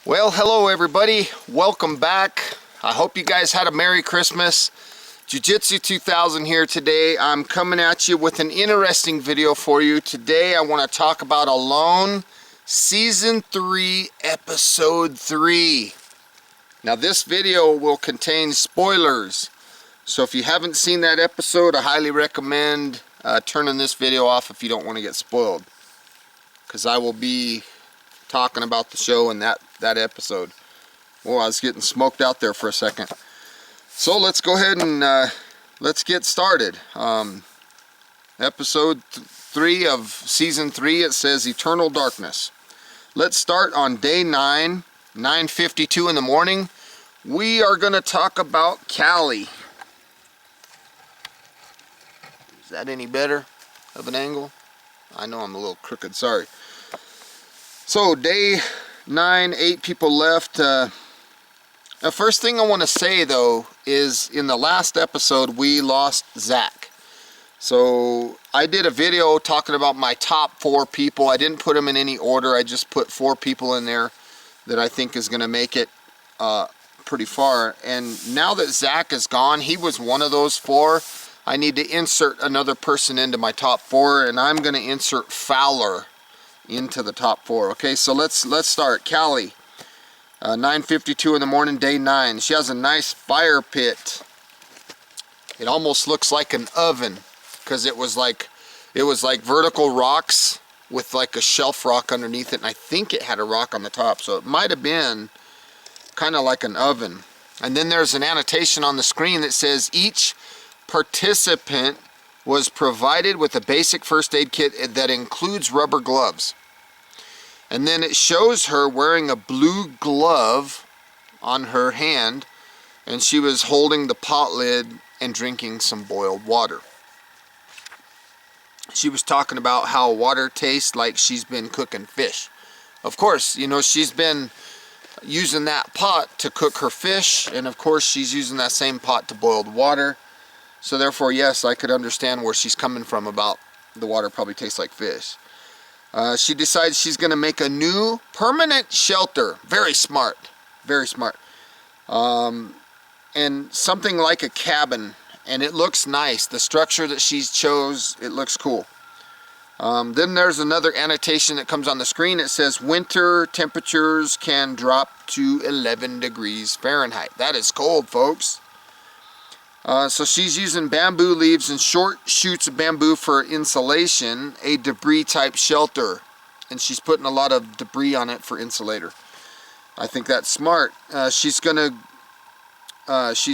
Well, hello everybody. Welcome back. I hope you guys had a Merry Christmas. Jiu-Jitsu 2000 here today. I'm coming at you with an interesting video for you. Today I want to talk about Alone Season 3, Episode 3. Now this video will contain spoilers. So if you haven't seen that episode, I highly recommend turning this video off if you don't want to get spoiled. Because I will be talking about the show in that episode. Well, I was getting smoked out there for a second. So let's go ahead and let's get started. Episode 3 of Season 3, it says Eternal Darkness. Let's start on day 9, 9:52 in the morning. We are going to talk about Callie. Is that any better of an angle? I know I'm a little crooked, sorry. So day 9, 8 people left. The first thing I want to say though is in the last episode we lost Zach. So I did a video talking about my top 4 people. I didn't put them in any order. I just put 4 people in there that I think is going to make it pretty far. And now that Zach is gone, he was one of those 4. I need to insert another person into my top 4, and I'm going to insert Fowler into the top 4. Okay, so let's start. Callie, 9:52 in the morning, day 9. She has a nice fire pit. It almost looks like an oven because it was like vertical rocks with like a shelf rock underneath it, and I think it had a rock on the top, so it might have been kind of like an oven. And then there's an annotation on the screen that says each participant was provided with a basic first aid kit that includes rubber gloves. And then it shows her wearing a blue glove on her hand, and she was holding the pot lid and drinking some boiled water. She was talking about how water tastes like she's been cooking fish. Of course, you know, she's been using that pot to cook her fish, and of course she's using that same pot to boil the water. So therefore, yes, I could understand where she's coming from about the water probably tastes like fish. She decides she's going to make a new permanent shelter. Very smart. Very smart. And something like a cabin. And it looks nice. The structure that she chose, it looks cool. Then there's another annotation that comes on the screen. It says winter temperatures can drop to 11 degrees Fahrenheit. That is cold, folks. So she's using bamboo leaves and short shoots of bamboo for insulation, a debris type shelter. And she's putting a lot of debris on it for insulator. I think that's smart. She's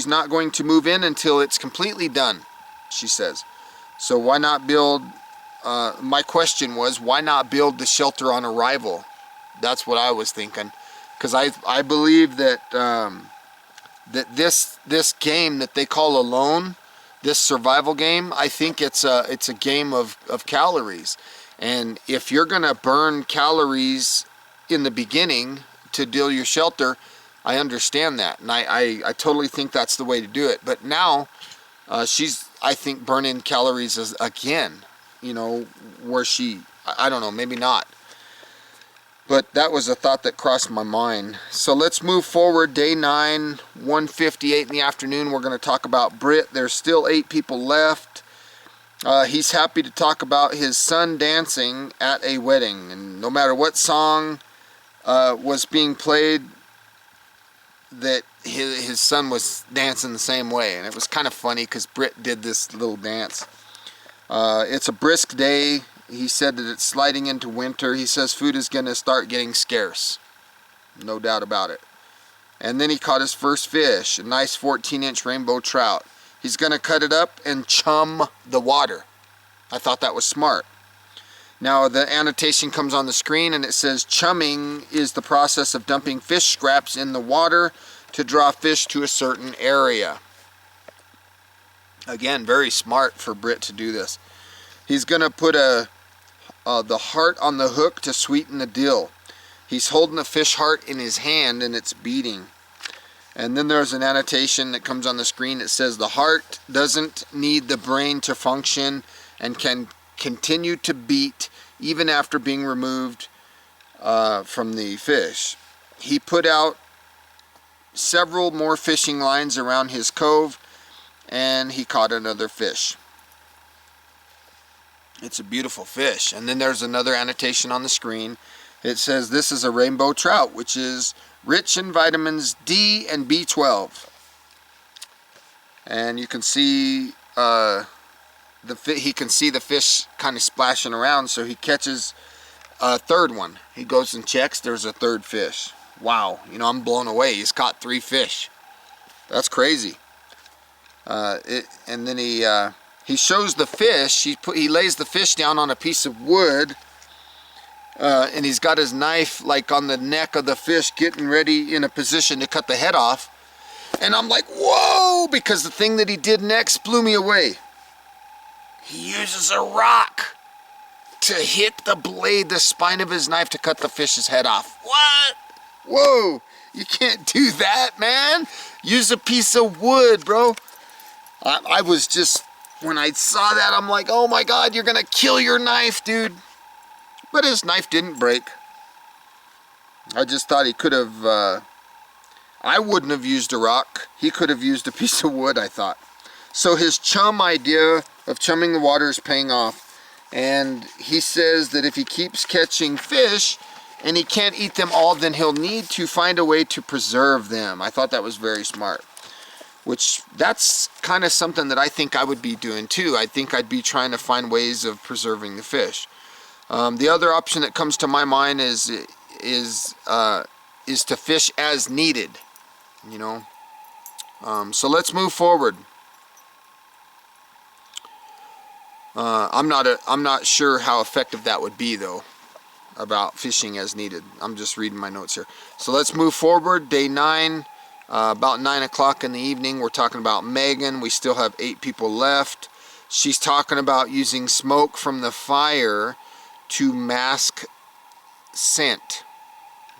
not going to move in until it's completely done, she says. So why not build, my question was, why not build the shelter on arrival? That's what I was thinking. Because I believe that that this game that they call Alone, this survival game, I think it's a game of calories. And if you're gonna burn calories in the beginning to build your shelter, I understand that, and I totally think that's the way to do it. But now she's, I think, burning calories again, you know, where I don't know, maybe not. But that was a thought that crossed my mind. So let's move forward. Day 9, 1:58 in the afternoon. We're going to talk about Britt. There's still 8 people left. He's happy to talk about his son dancing at a wedding. And no matter what song was being played, that his son was dancing the same way. And it was kind of funny because Britt did this little dance. It's a brisk day. He said that it's sliding into winter. He says food is going to start getting scarce. No doubt about it. And then he caught his first fish, a nice 14-inch rainbow trout. He's going to cut it up and chum the water. I thought that was smart. Now the annotation comes on the screen and it says chumming is the process of dumping fish scraps in the water to draw fish to a certain area. Again, very smart for Britt to do this. He's going to put the heart on the hook to sweeten the dill. He's holding the fish heart in his hand and it's beating. And then there's an annotation that comes on the screen that says the heart doesn't need the brain to function and can continue to beat even after being removed from the fish. he put out several more fishing lines around his cove, and he caught another fish. It's a beautiful fish. And then there's another annotation on the screen. It says this is a rainbow trout, which is rich in vitamins D and B12. And you can see he can see the fish kind of splashing around, so he catches a third one. He goes and checks, there's a third fish. Wow, you know, I'm blown away. He's caught 3 fish. That's crazy. And then he shows the fish. He lays the fish down on a piece of wood, and he's got his knife like on the neck of the fish, getting ready in a position to cut the head off. And I'm like, whoa, because the thing that he did next blew me away. He uses a rock to hit the blade, the spine of his knife, to cut the fish's head off. What? Whoa, you can't do that, man. Use a piece of wood, bro. I was just, when I saw that, I'm like, oh my God, you're gonna kill your knife, dude. But his knife didn't break. I just thought he could have, I wouldn't have used a rock. He could have used a piece of wood, I thought. So his chum idea of chumming the water is paying off. And he says that if he keeps catching fish and he can't eat them all, then he'll need to find a way to preserve them. I thought that was very smart. Which, that's kind of something that I think I would be doing too. I think I'd be trying to find ways of preserving the fish. The other option that comes to my mind is to fish as needed. You know, so let's move forward. I'm not sure how effective that would be though, about fishing as needed. I'm just reading my notes here. So let's move forward. Day 9, about 9 o'clock in the evening. We're talking about Megan. We still have 8 people left. She's talking about using smoke from the fire to mask scent.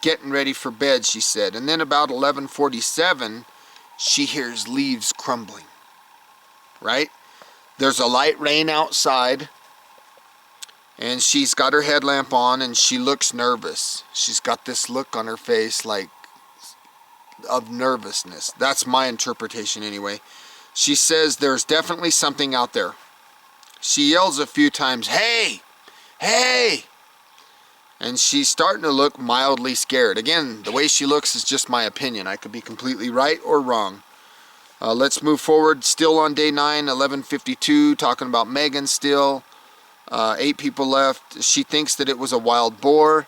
Getting ready for bed, she said. And then about 11:47, she hears leaves crumbling. Right? There's a light rain outside, and she's got her headlamp on, and she looks nervous. She's got this look on her face like of nervousness. That's my interpretation anyway. She says there's definitely something out there. She yells a few times, "Hey! Hey!" And she's starting to look mildly scared. Again, the way she looks is just my opinion. I could be completely right or wrong. Let's move forward. Still on day 9, 11:52, talking about Megan still. 8 people left. She thinks that it was a wild boar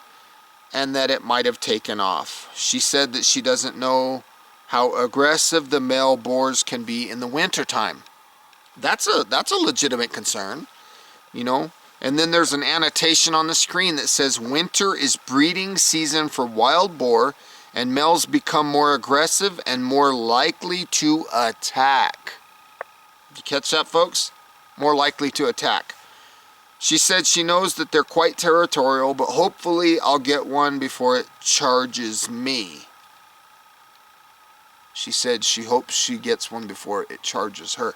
and that it might have taken off. She said that she doesn't know how aggressive the male boars can be in the wintertime. That's a legitimate concern, you know. And then there's an annotation on the screen that says winter is breeding season for wild boar, and males become more aggressive and more likely to attack. Did you catch that, folks? More likely to attack. She said she knows that they're quite territorial, but hopefully I'll get one before it charges me. She said she hopes she gets one before it charges her.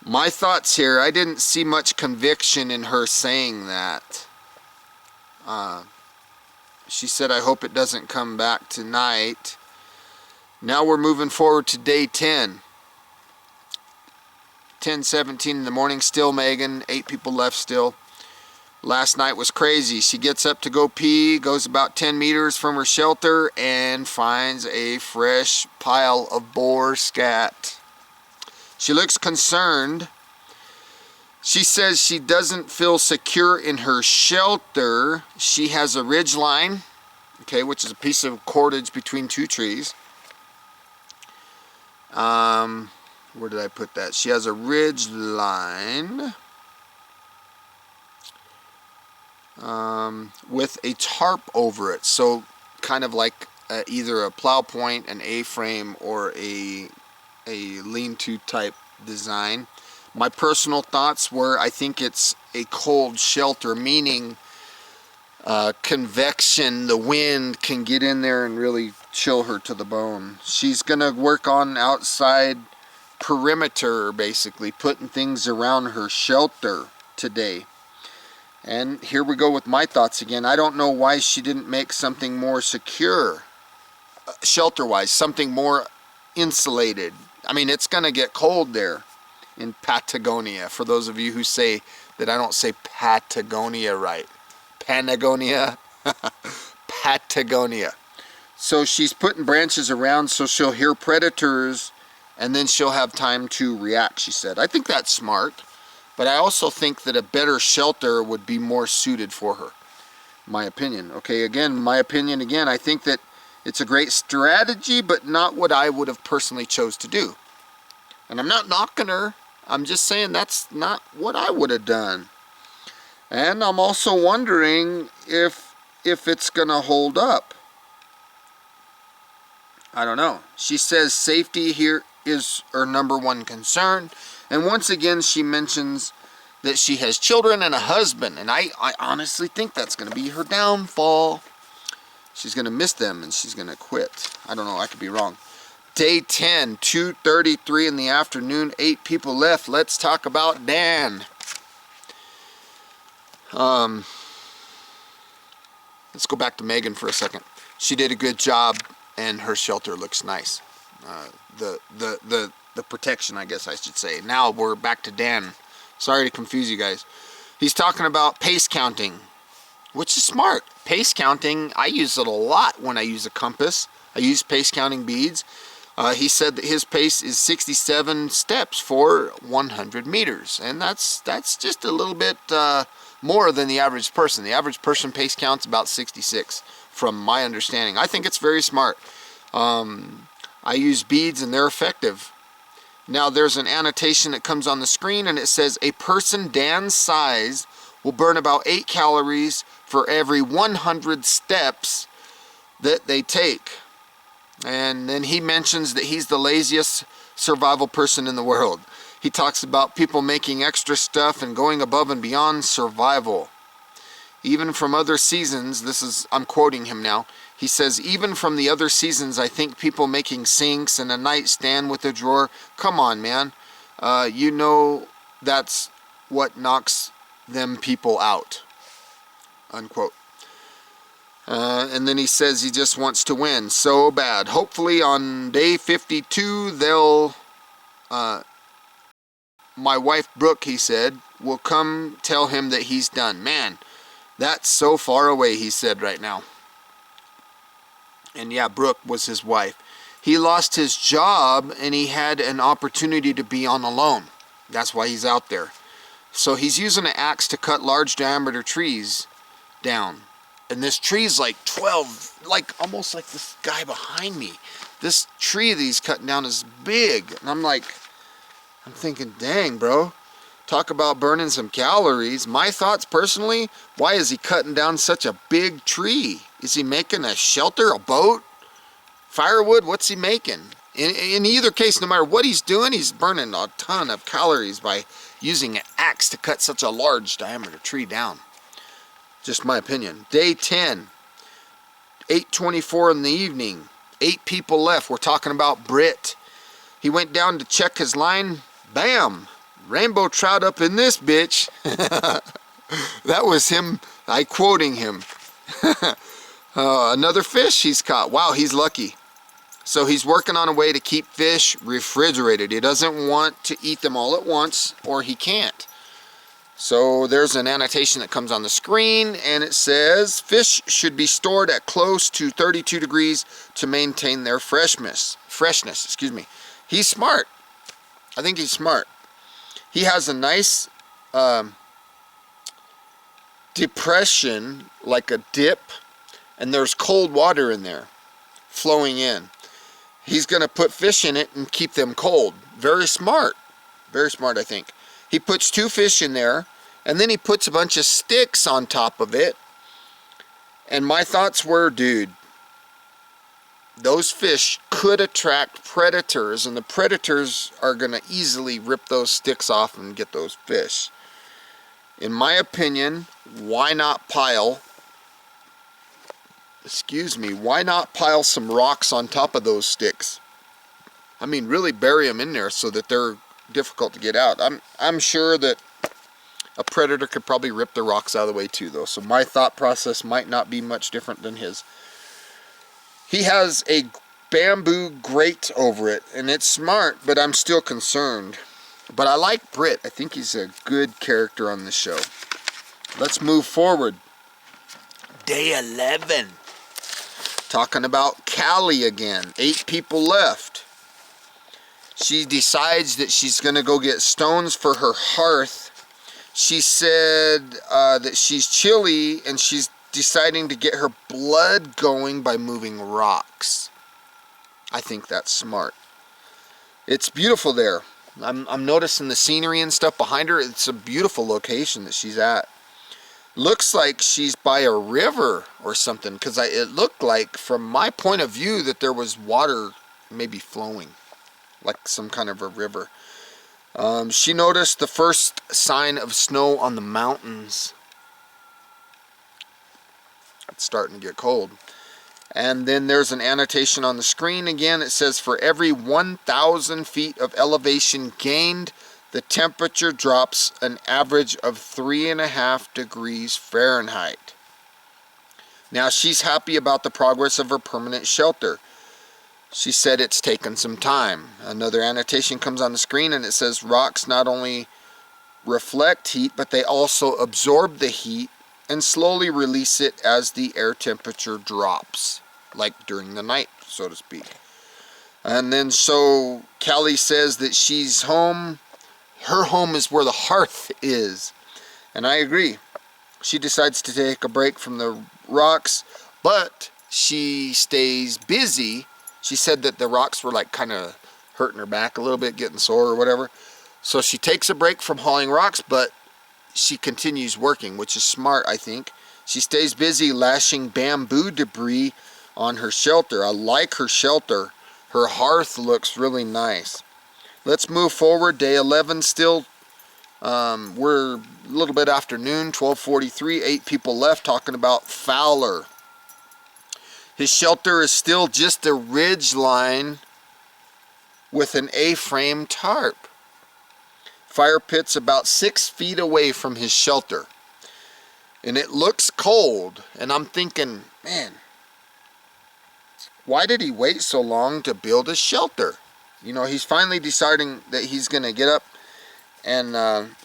My thoughts here, I didn't see much conviction in her saying that. She said, I hope it doesn't come back tonight. Now we're moving forward to day 10. 10:17 in the morning, still Megan, 8 people left still. Last night was crazy. She gets up to go pee, goes about 10 meters from her shelter, and finds a fresh pile of boar scat. She looks concerned. She says she doesn't feel secure in her shelter. She has a ridge line, okay, which is a piece of cordage between 2 trees. Where did I put that? She has a ridge line with a tarp over it. So kind of like either a plow point, an A-frame, or a lean-to type design. My personal thoughts were, I think it's a cold shelter, meaning convection, the wind can get in there and really chill her to the bone. She's gonna work on outside perimeter, basically putting things around her shelter today. And here we go with my thoughts again. I don't know why she didn't make something more secure. shelter-wise, something more insulated. I mean, it's going to get cold there in Patagonia. For those of you who say that I don't say Patagonia right. Panagonia? Patagonia. So she's putting branches around so she'll hear predators and then she'll have time to react, she said. I think that's smart, but I also think that a better shelter would be more suited for her. My opinion. Okay, again, my opinion again, I think that it's a great strategy, but not what I would have personally chose to do. And I'm not knocking her. I'm just saying that's not what I would have done. And I'm also wondering if it's going to hold up. I don't know. She says safety here is her #1 concern. And once again, she mentions that she has children and a husband. And I honestly think that's going to be her downfall. She's going to miss them and she's going to quit. I don't know. I could be wrong. Day 10, 2:33 in the afternoon. 8 people left. Let's talk about Dan. Let's go back to Megan for a second. She did a good job and her shelter looks nice. The protection, I guess I should say. Now we're back to Dan. Sorry to confuse you guys. He's talking about pace counting, which is smart. Pace counting, I use it a lot when I use a compass. I use pace counting beads. He said that his pace is 67 steps for 100 meters. And that's just a little bit more than the average person. The average person pace counts about 66 from my understanding. I think it's very smart. I use beads and they're effective. Now there's an annotation that comes on the screen and it says a person Dan's size will burn about 8 calories for every 100 steps that they take. And then he mentions that he's the laziest survival person in the world. He talks about people making extra stuff and going above and beyond survival. Even from other seasons, I'm quoting him now, he says, even from the other seasons, I think people making sinks and a nightstand with a drawer, come on, man. You know that's what knocks them people out, unquote. And then he says he just wants to win so bad. Hopefully on day 52, my wife Brooke, he said, will come tell him that he's done. Man, that's so far away, he said right now. And yeah, Brooke was his wife. He lost his job and he had an opportunity to be on alone. That's why he's out there. So he's using an axe to cut large diameter trees down. And this tree's like 12, like almost like this guy behind me. This tree that he's cutting down is big. And I'm thinking, dang, bro. Talk about burning some calories. My thoughts personally, why is he cutting down such a big tree? Is he making a shelter, a boat, firewood? What's he making? In either case, no matter what he's doing, he's burning a ton of calories by using an axe to cut such a large diameter tree down. Just my opinion. Day 10, 8:24 in the evening. 8 people left. We're talking about Britt. He went down to check his line. Bam! Rainbow trout up in this bitch. That was him. I quoting him. Another fish he's caught. Wow, he's lucky. So he's working on a way to keep fish refrigerated. He doesn't want to eat them all at once, or he can't. So there's an annotation that comes on the screen, and it says fish should be stored at close to 32 degrees to maintain their freshness. Excuse me. He's smart. I think he's smart. He has a nice depression, like a dip, and there's cold water in there flowing in. He's going to put fish in it and keep them cold. Very smart. Very smart, I think. He puts 2 fish in there, and then he puts a bunch of sticks on top of it. And my thoughts were, dude, those fish could attract predators, and the predators are going to easily rip those sticks off and get those fish. In my opinion, why not pile some rocks on top of those sticks? I mean, really bury them in there so that they're difficult to get out. I'm sure that a predator could probably rip the rocks out of the way too, though. So my thought process might not be much different than his. He has a bamboo grate over it, and it's smart, but I'm still concerned. But I like Britt. I think he's a good character on the show. Let's move forward. Day 11. Talking about Callie again. 8 people left. She decides that she's going to go get stones for her hearth. She said that she's chilly and she's deciding to get her blood going by moving rocks. I think that's smart. It's beautiful there. I'm noticing the scenery and stuff behind her. It's a beautiful location that she's at. Looks like she's by a river or something, because it looked like, from my point of view, that there was water maybe flowing, like some kind of a river. She noticed the first sign of snow on the mountains. It's starting to get cold. And then there's an annotation on the screen again. It says, for every 1,000 feet of elevation gained, the temperature drops an average of 3.5 degrees Fahrenheit. Now, she's happy about the progress of her permanent shelter. She said it's taken some time. Another annotation comes on the screen and it says, rocks not only reflect heat, but they also absorb the heat and slowly release it as the air temperature drops, like during the night, so to speak. And then so Callie says that she's home. Her home is where the hearth is. And I agree. She decides to take a break from the rocks, but she stays busy. She said that the rocks were like kind of hurting her back a little bit, getting sore or whatever. So she takes a break from hauling rocks, but she continues working, which is smart, I think. She stays busy lashing bamboo debris on her shelter. I like her shelter. Her hearth looks really nice. Let's move forward. Day 11 still. We're a little bit after noon, 12:43. 8 people left, talking about Fowler. His shelter is still just a ridge line with an A-frame tarp. Fire pit's about 6 feet away from his shelter. And it looks cold. And I'm thinking, man, why did he wait so long to build a shelter? You know, he's finally deciding that he's going to get up and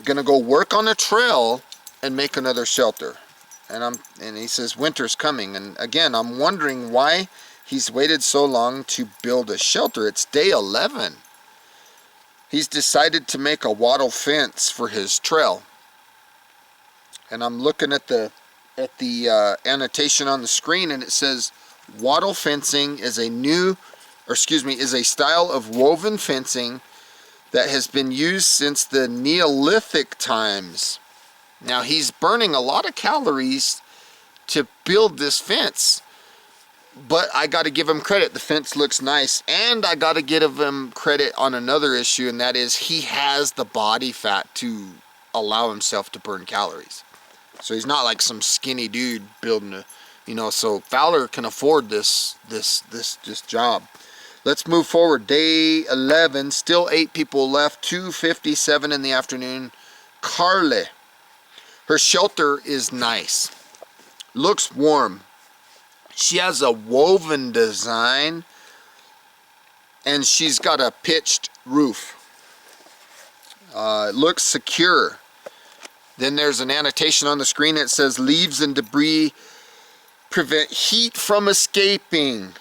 going to go work on a trail and make another shelter. And he says winter's coming. And again, I'm wondering why he's waited so long to build a shelter. It's day 11. He's decided to make a wattle fence for his trail. And I'm looking at the annotation on the screen, and it says wattle fencing is a style of woven fencing that has been used since the Neolithic times. Now, he's burning a lot of calories to build this fence, but I got to give him credit. The fence looks nice, and I got to give him credit on another issue, and that is he has the body fat to allow himself to burn calories. So he's not like some skinny dude building a, so Fowler can afford this job. Let's move forward. Day 11, still 8 people left, 2:57 in the afternoon. Carly. Her shelter is nice. Looks warm. She has a woven design, and she's got a pitched roof. It looks secure. Then there's an annotation on the screen that says leaves and debris prevent heat from escaping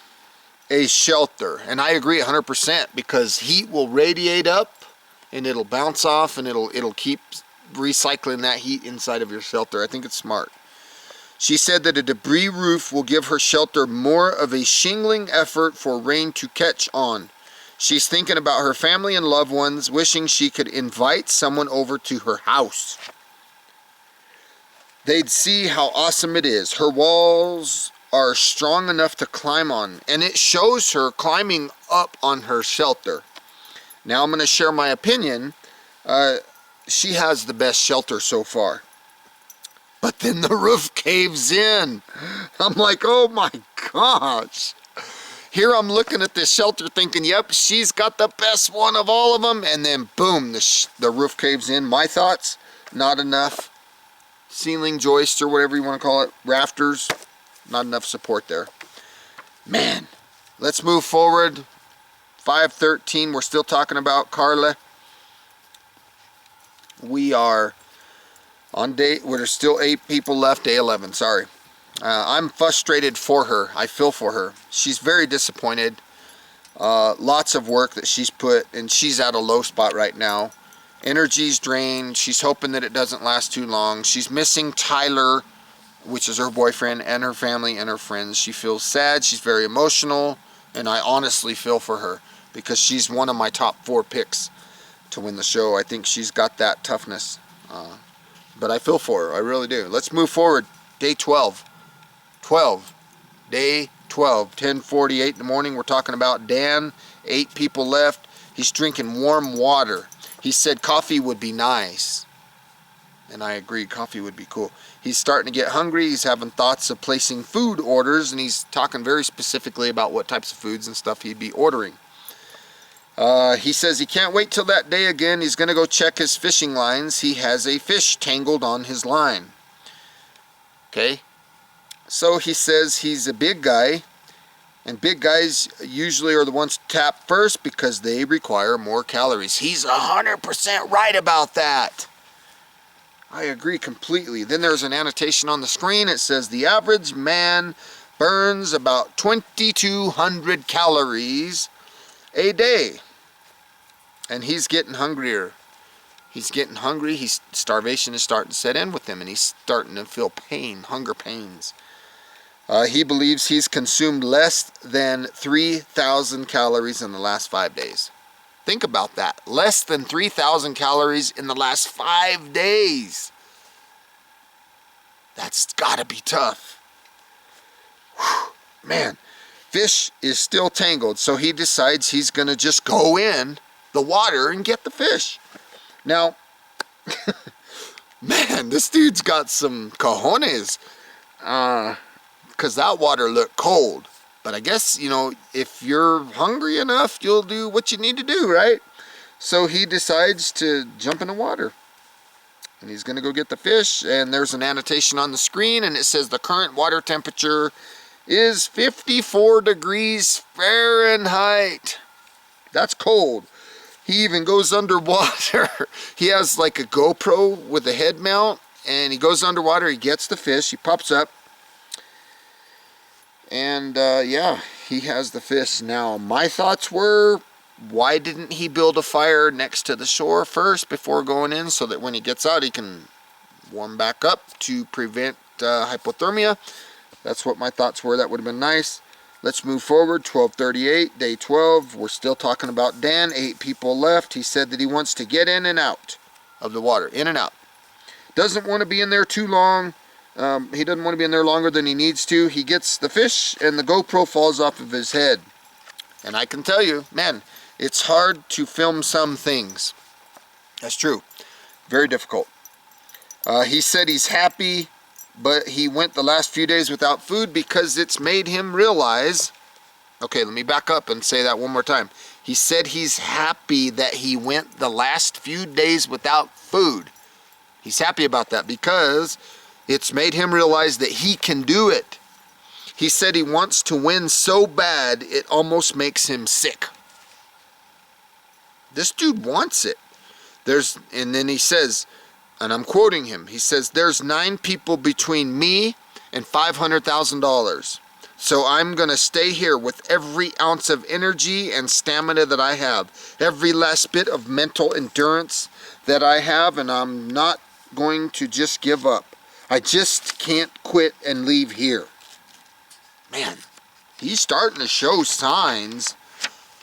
a shelter. And I agree 100%, because heat will radiate up and it'll bounce off, and it'll keep recycling that heat inside of your shelter. I think it's smart. She said that a debris roof will give her shelter more of a shingling effort for rain to catch on. She's thinking about her family and loved ones, wishing she could invite someone over to her house. They'd see how awesome it is. Her walls are strong enough to climb on, and it shows her climbing up on her shelter. Now I'm going to share my opinion. She has the best shelter so far. But then the roof caves in. I'm like, oh my gosh. Here I'm looking at this shelter thinking, yep, she's got the best one of all of them. And then boom, the roof caves in. My thoughts, not enough ceiling joists or whatever you want to call it, rafters, not enough support there. Man, let's move forward. 5:13, we're still talking about Carla. We are on day, there's still 8 people left, day 11, sorry. I'm frustrated for her. I feel for her. She's very disappointed. Lots of work that she's put, and she's at a low spot right now. Energy's drained. She's hoping that it doesn't last too long. She's missing Tyler, which is her boyfriend, and her family and her friends. She feels sad. She's very emotional, and I honestly feel for her because she's one of my top 4 picks to win the show. I think she's got that toughness, but I feel for her. I really do. Let's move forward. Day 12. Day 12, 10:48 in the morning. We're talking about Dan. 8 people left. He's drinking warm water. He said coffee would be nice, and I agree, coffee would be cool. He's starting to get hungry. He's having thoughts of placing food orders, and he's talking very specifically about what types of foods and stuff he'd be ordering. He says he can't wait till that day again. He's going to go check his fishing lines. He has a fish tangled on his line. Okay? So he says he's a big guy, and big guys usually are the ones to tap first because they require more calories. He's 100% right about that. I agree completely. Then there's an annotation on the screen. It says the average man burns about 2,200 calories a day. And he's getting hungrier. He's getting hungry. Starvation is starting to set in with him, and he's starting to feel pain, hunger pains. He believes he's consumed less than 3,000 calories in the last 5 days. Think about that. Less than 3,000 calories in the last 5 days. That's gotta be tough. Whew. Man, fish is still tangled, so he decides he's gonna just go in the water and get the fish. Now, man, this dude's got some cojones. Because that water looked cold. But I guess, you know, if you're hungry enough, you'll do what you need to do, right? So he decides to jump in the water. And he's going to go get the fish. And there's an annotation on the screen, and it says the current water temperature is 54 degrees Fahrenheit. That's cold. He even goes underwater. He has like a GoPro with a head mount, and he goes underwater. He gets the fish. He pops up. And yeah, he has the fish. Now, my thoughts were, why didn't he build a fire next to the shore first before going in, so that when he gets out he can warm back up to prevent hypothermia? That's what my thoughts were. That would have been nice. Let's move forward. 12:38, day 12. We're still talking about Dan. 8 people left. He said that he wants to get in and out of the water. In and out. Doesn't want to be in there too long. He doesn't want to be in there longer than he needs to. He gets the fish, and the GoPro falls off of his head. And I can tell you, man, it's hard to film some things. That's true. Very difficult. He said he's happy, but he went the last few days without food because it's made him realize... Okay, let me back up and say that one more time. He said he's happy that he went the last few days without food. He's happy about that because it's made him realize that he can do it. He said he wants to win so bad it almost makes him sick. This dude wants it. And then he says, and I'm quoting him, he says, there's 9 people between me and $500,000. So I'm going to stay here with every ounce of energy and stamina that I have. Every last bit of mental endurance that I have, and I'm not going to just give up. I just can't quit and leave here. Man, he's starting to show signs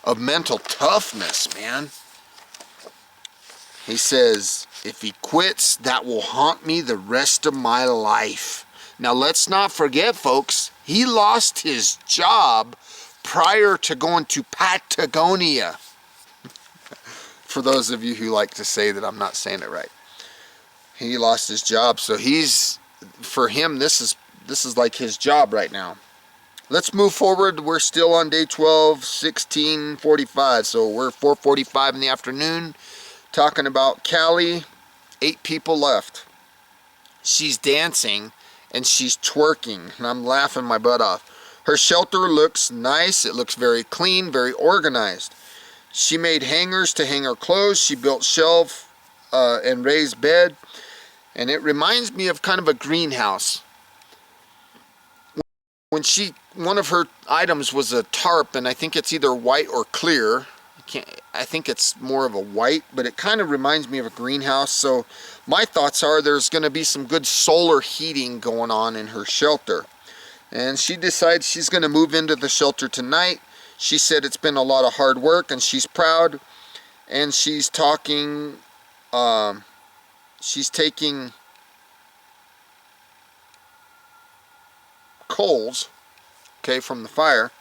of mental toughness, man. He says, if he quits, that will haunt me the rest of my life. Now, let's not forget, folks, he lost his job prior to going to Patagonia. For those of you who like to say that I'm not saying it right. He lost his job, so for him, this is like his job right now. Let's move forward. We're still on day 12, 16:45, so we're 4:45 in the afternoon, talking about Callie. 8 people left. She's dancing and she's twerking, and I'm laughing my butt off. Her shelter looks nice. It looks very clean, very organized. She made hangers to hang her clothes. She built shelf and raised bed. And it reminds me of kind of a greenhouse. One of her items was a tarp, and I think it's either white or clear. I think it's more of a white, but it kind of reminds me of a greenhouse. So my thoughts are there's going to be some good solar heating going on in her shelter. And she decides she's going to move into the shelter tonight. She said it's been a lot of hard work, and she's proud. And she's taking coals, okay, from the fire,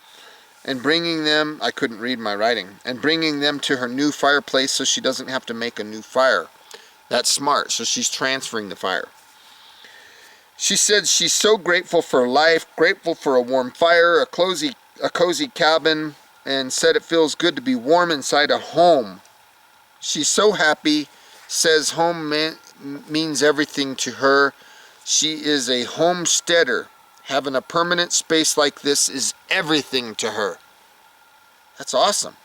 and bringing them, I couldn't read my writing, and bringing them to her new fireplace so she doesn't have to make a new fire. That's smart. So she's transferring the fire. She said she's so grateful for life, grateful for a warm fire, a cozy cabin, and said it feels good to be warm inside a home. She's so happy, says home means everything to her. She is a homesteader. Having a permanent space like this is everything to her. That's awesome.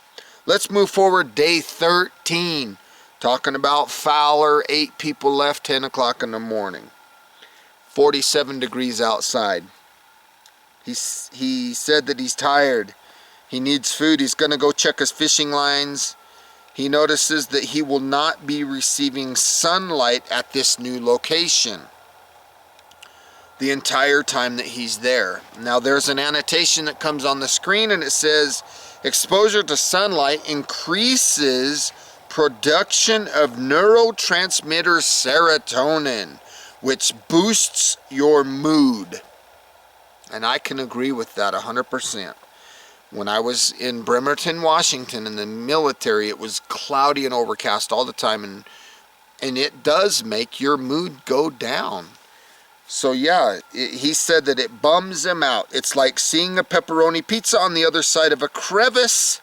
Let's move forward. Day 13. Talking about Fowler. 8 people left, 10 o'clock in the morning. 47 degrees outside. He said that he's tired. He needs food. He's going to go check his fishing lines. He notices that he will not be receiving sunlight at this new location the entire time that he's there. Now there's an annotation that comes on the screen, and it says exposure to sunlight increases production of neurotransmitter serotonin, which boosts your mood. And I can agree with that 100%. When I was in Bremerton, Washington in the military, it was cloudy and overcast all the time, and it does make your mood go down. So yeah, he said that it bums him out. It's like seeing a pepperoni pizza on the other side of a crevice,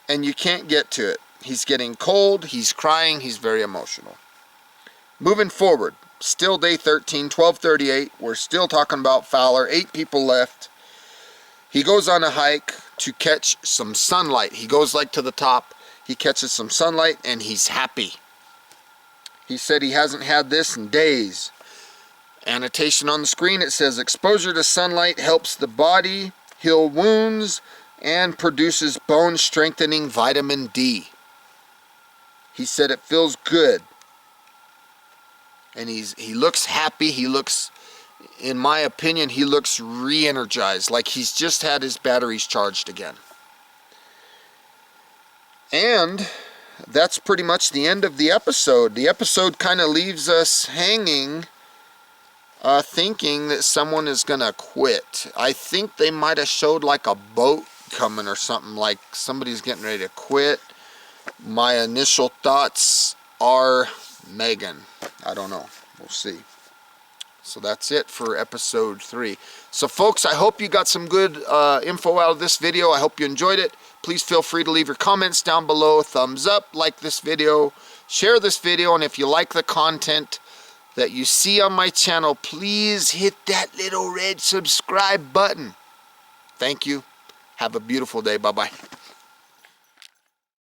and you can't get to it. He's getting cold, he's crying, he's very emotional. Moving forward, still day 13, 12:38. We're still talking about Fowler. 8 people left. He goes on a hike to catch some sunlight. He goes like to the top. He catches some sunlight, and he's happy. He said he hasn't had this in days. Annotation on the screen, it says exposure to sunlight helps the body heal wounds and produces bone strengthening vitamin D. He said it feels good. And he looks happy. He looks, in my opinion, he looks re-energized, like he's just had his batteries charged again. And that's pretty much the end of the episode. The episode kind of leaves us hanging, thinking that someone is going to quit. I think they might have showed like a boat coming or something, like somebody's getting ready to quit. My initial thoughts are Megan. I don't know. We'll see. So that's it for episode 3. So folks, I hope you got some good info out of this video. I hope you enjoyed it. Please feel free to leave your comments down below. Thumbs up, like this video, share this video, and if you like the content that you see on my channel, please hit that little red subscribe button. Thank you. Have a beautiful day. Bye-bye.